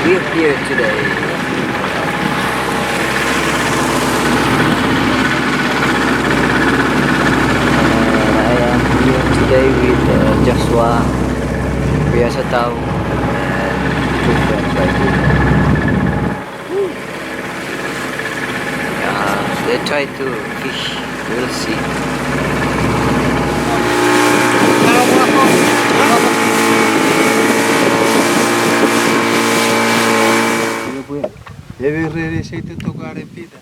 We're here today. I am here today with Joshua, Kuya Sataw, and two friends right here. They try to fish. We'll see. Deve receita tocar em pita.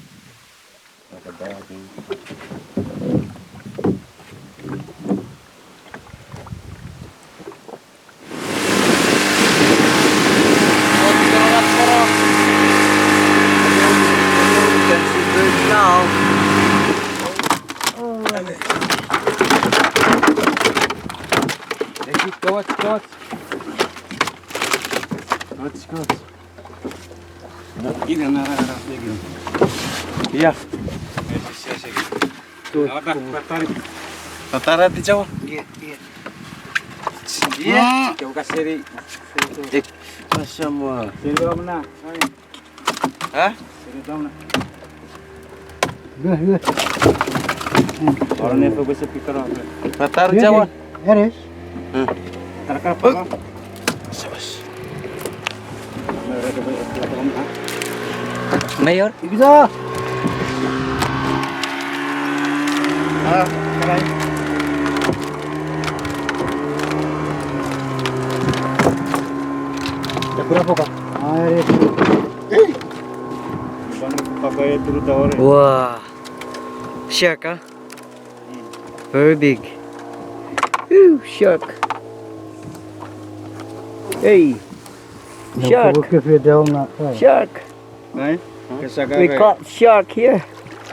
Iya. Tuh, tarik di Jawa. Iya. Kau kasih di. Semua. Sini mana? Hah? Sini mana? Gua. Orang itu bisa pikir apa? Tarik Jawa. Eres. Tarik apa? Sabas. Mayor? Bisa. Karay. Berapa kak? Wow. Shark, huh? Very big. Ooh, shark. Hey. Shark. Shark. We caught shark here.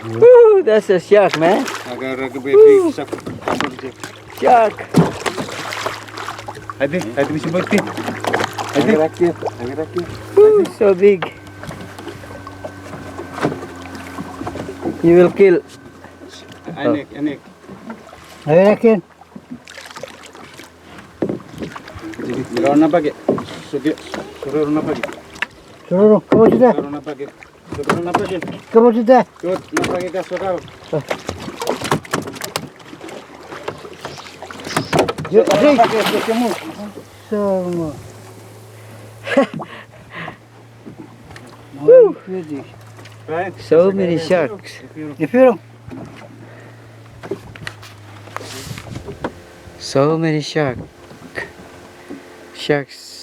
Woo, that's a shark, man. Woo. Shark. Hadi bisa buat tim. Woo, so big. You will kill. Anek. Ayo yakin. Suruh na pagi. Suruh na pagi. Suruh, kamu sudah. Suruh na pagi. Suruh na pagi. Kamu sudah. Suruh na pagi ka suruh. Yuk, Reef. Kamu. Semua. Woo. Right. So many sharks. Yapıyorum. So many sharks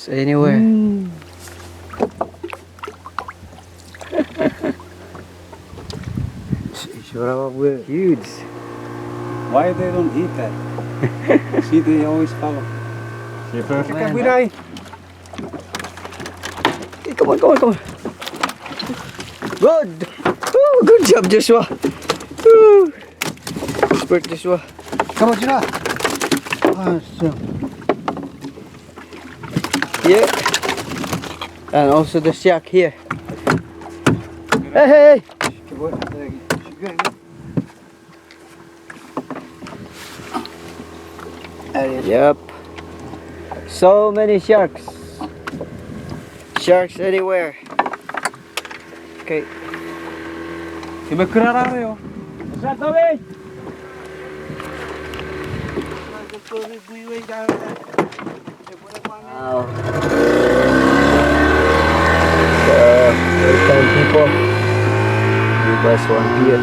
anywhere. Huge. Why they don't eat that? See, they always follow. Man. Come on. Good. Ooh, good job, Joshua. Ooh. Expert Joshua. Kamu sudah. Asam. Yeah. And also the shark here. Hey. Yep. So many sharks. Sharks anywhere. Okay. Coba kerara yo. Satu weh. Wow. Welcome people. You guys want beer?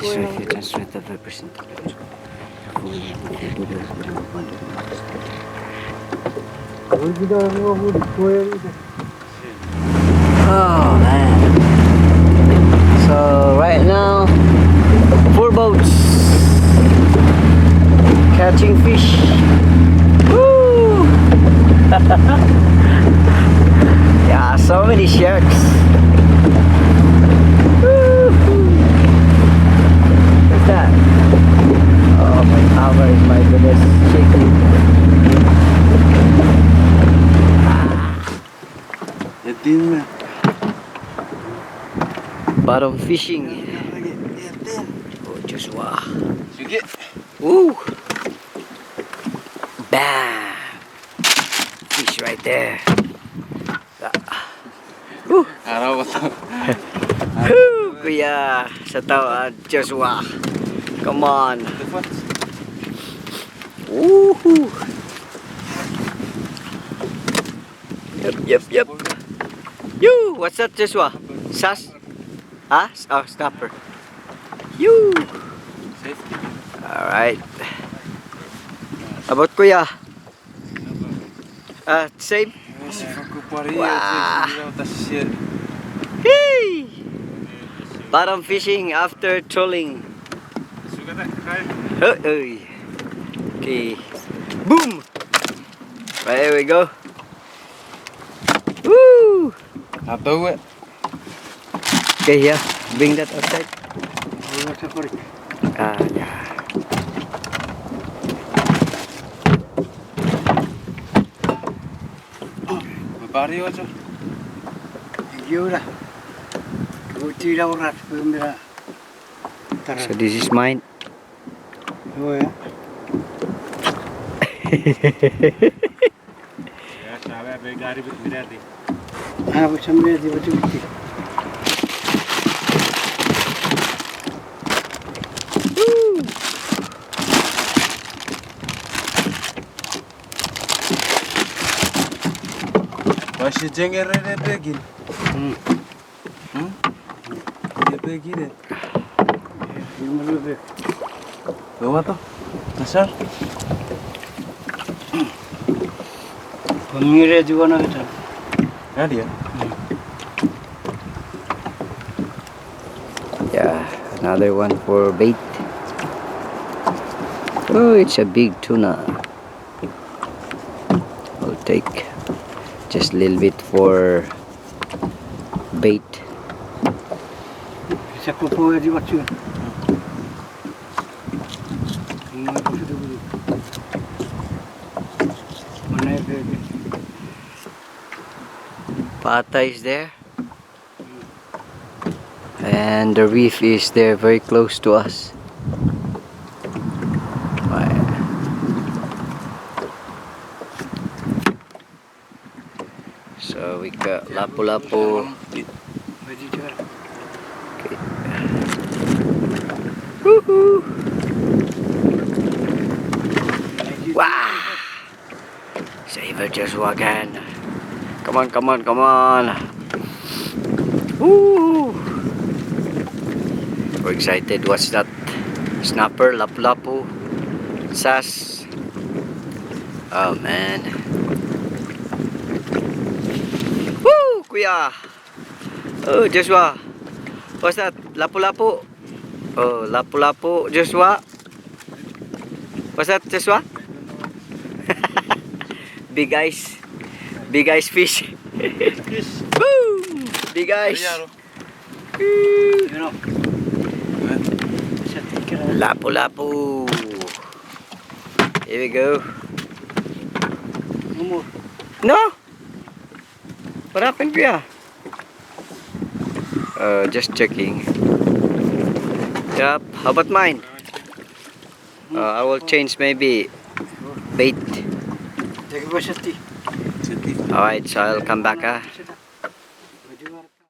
This way you translate the representative. Oh man. So right now, 4 boats catching fish. Woo! Yeah, so many sharks. Woo-hoo. What's that? Oh, my camera is my goodness shaking. Yatin. Bottom fishing. Oh, Joshua. Sige. Woo! Bam! Fish right there. Woo! Araw ko to. Woo! Kuya, sa tawad, Joshua. Come on. Woohoo! Yep. You, what's that, Joshua? Sas? Huh? Oh, snapper. You. Safety. Alright. About Kuya? Same? Wah. Hey! Bottom fishing after trolling. Okay. Boom! Right, here we go. Woo! Ato it. Okay, yeah. Bring that outside. Yeah. Bari aja. So this is mine. Oh ya. Ya, sabe begari berhati. Ah, macam ni dia betul. Masih jengger ini begin. Dia begini. Bawa tuh. Besar. Pemire juga nak kita. Nah dia. Yeah, another one for bait. Oh, it's a big tuna. We'll take just a little bit for bait. Bisa kupu di macam. Mana bebe? Pata is there. And the reef is there very close to us. Right. So we got lapu-lapu. Okay. Woohoo! Wow! Save it, Joshua again. Come on. Woo! We're excited. What's that? Snapper, lapu-lapu, sas. Oh man. Woo! Kuya! Oh, Joshua. What's that? Lapu-lapu. Oh, lapu-lapu, Joshua. What's that, Joshua? Big eyes fish. Boom! Big eyes. Lapu-lapu. Here we go. No. What happened, Kuya? Just checking. Yep. How about mine? I will change maybe bait. Alright, so I'll come back.